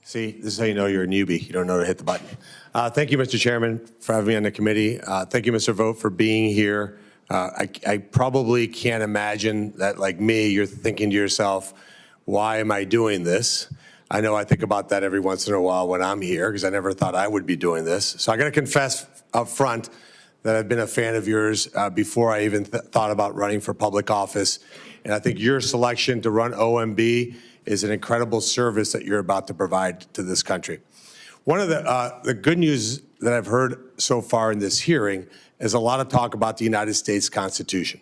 See, this is how you know you're a newbie. You don't know to hit the button. Thank you, Mr. Chairman, for having me on the committee. Thank you, Mr. Vogt, for being here. I probably can't imagine that, like me, you're thinking to yourself, why am I doing this? I know I think about that every once in a while when I'm here because I never thought I would be doing this. So I got to confess up front that I've been a fan of yours before I even thought about running for public office. And I think your selection to run OMB is an incredible service that you're about to provide to this country. One of the good news that I've heard so far in this hearing is a lot of talk about the United States Constitution.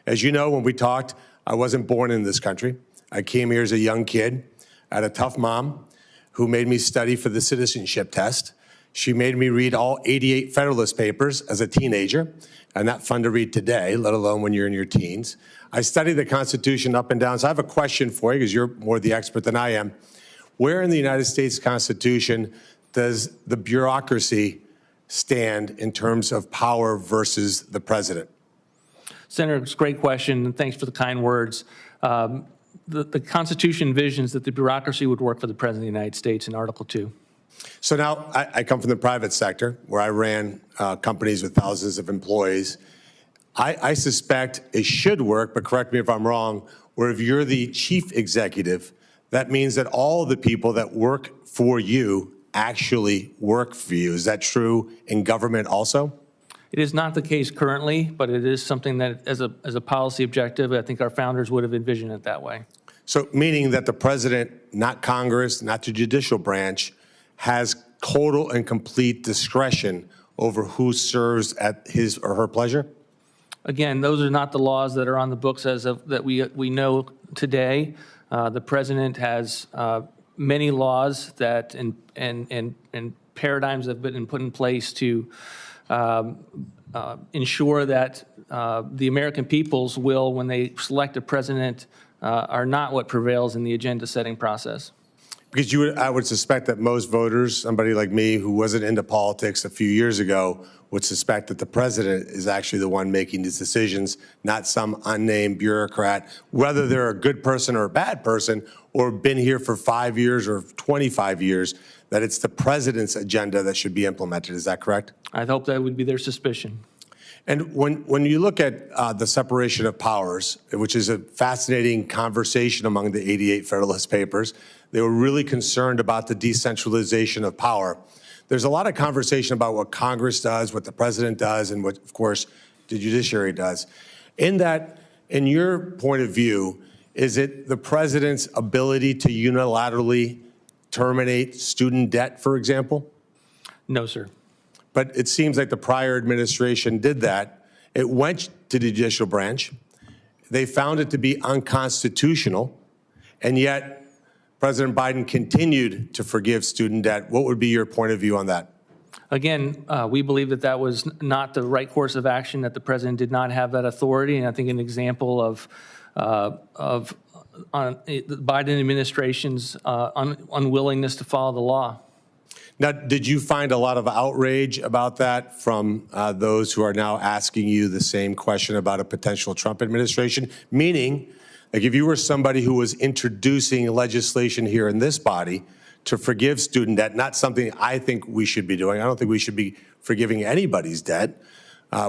As you know, when we talked, I wasn't born in this country. I came here as a young kid. I had a tough mom who made me study for the citizenship test. She made me read all 88 Federalist Papers as a teenager, and not fun to read today, let alone when you're in your teens. I studied the Constitution up and down, so I have a question for you, because you're more the expert than I am. Where in the United States Constitution does the bureaucracy stand in terms of power versus the president? Senator, it's a great question, and thanks for the kind words. The Constitution envisions that the bureaucracy would work for the President of the United States in Article 2. So now I come from the private sector where I ran companies with thousands of employees. I suspect it should work, but correct me if I'm wrong, where if you're the chief executive, that means that all the people that work for you actually work for you. Is that true in government also? It is not the case currently, but it is something that as a policy objective, I think our founders would have envisioned it that way. So meaning that the president, not Congress, not the judicial branch, has total and complete discretion over who serves at his or her pleasure? Again, those are not the laws that are on the books as of that we know today. The president has many laws that and paradigms have been put in place to ensure that the American people's will, when they select a president, are not what prevails in the agenda-setting process. Because I would suspect that most voters, somebody like me who wasn't into politics a few years ago, would suspect that the president is actually the one making these decisions, not some unnamed bureaucrat, whether they're a good person or a bad person, or been here for 5 years or 25 years, that it's the president's agenda that should be implemented. Is that correct? I hope that would be their suspicion. And when you look at the separation of powers, which is a fascinating conversation among the 88 Federalist Papers, they were really concerned about the decentralization of power. There's a lot of conversation about what Congress does, what the president does, and what, of course, the judiciary does. In your point of view, is it the president's ability to unilaterally terminate student debt, for example? No, sir. But it seems like the prior administration did that. It went to the judicial branch. They found it to be unconstitutional, and yet President Biden continued to forgive student debt. What would be your point of view on that? Again, we believe that that was not the right course of action, that the president did not have that authority, and I think an example of the Biden administration's unwillingness to follow the law. Now, did you find a lot of outrage about that from those who are now asking you the same question about a potential Trump administration? Meaning, like if you were somebody who was introducing legislation here in this body to forgive student debt, not something I think we should be doing. I don't think we should be forgiving anybody's debt.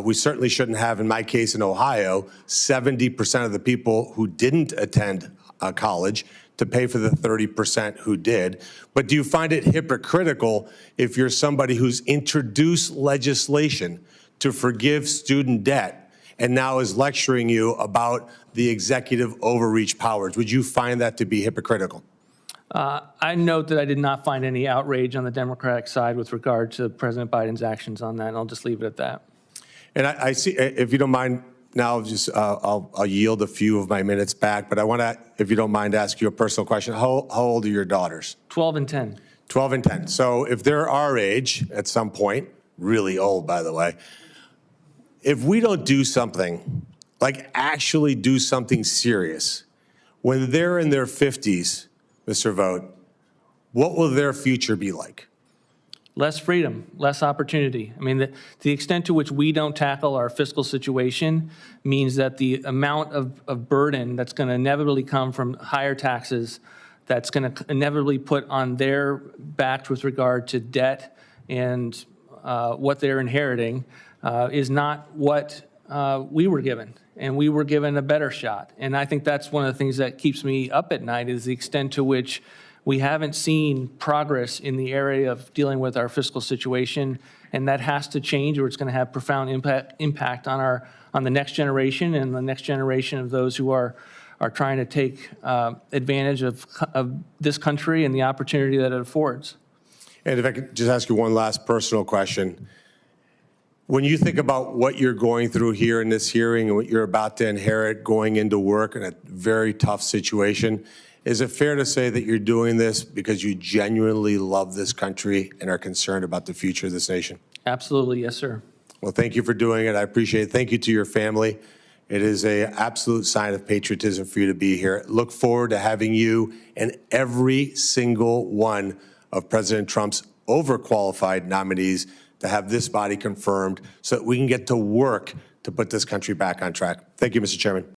We certainly shouldn't have, in my case in Ohio, 70% of the people who didn't attend college to pay for the 30% who did. But do you find it hypocritical if you're somebody who's introduced legislation to forgive student debt and now is lecturing you about the executive overreach powers? Would you find that to be hypocritical? I note that I did not find any outrage on the Democratic side with regard to President Biden's actions on that, and I'll just leave it at that. And I see, if you don't mind, now just I'll yield a few of my minutes back, but I want to, if you don't mind, ask you a personal question. How old are your daughters? 12 and 10. 12 and 10. So if they're our age at some point, really old, by the way, if we don't do something, like actually do something serious, when they're in their 50s, Mr. Vogt, what will their future be like? Less freedom, less opportunity. I mean, the extent to which we don't tackle our fiscal situation means that the amount of burden that's going to inevitably come from higher taxes that's going to inevitably put on their backs with regard to debt and what they're inheriting is not what we were given. And we were given a better shot. And I think that's one of the things that keeps me up at night is the extent to which we haven't seen progress in the area of dealing with our fiscal situation. And that has to change, or it's going to have profound impact on the next generation and the next generation of those who are trying to take advantage of this country and the opportunity that it affords. And if I could just ask you one last personal question. When you think about what you're going through here in this hearing and what you're about to inherit going into work in a very tough situation, is it fair to say that you're doing this because you genuinely love this country and are concerned about the future of this nation? Absolutely, yes, sir. Well, thank you for doing it. I appreciate it. Thank you to your family. It is an absolute sign of patriotism for you to be here. Look forward to having you and every single one of President Trump's overqualified nominees to have this body confirmed so that we can get to work to put this country back on track. Thank you, Mr. Chairman.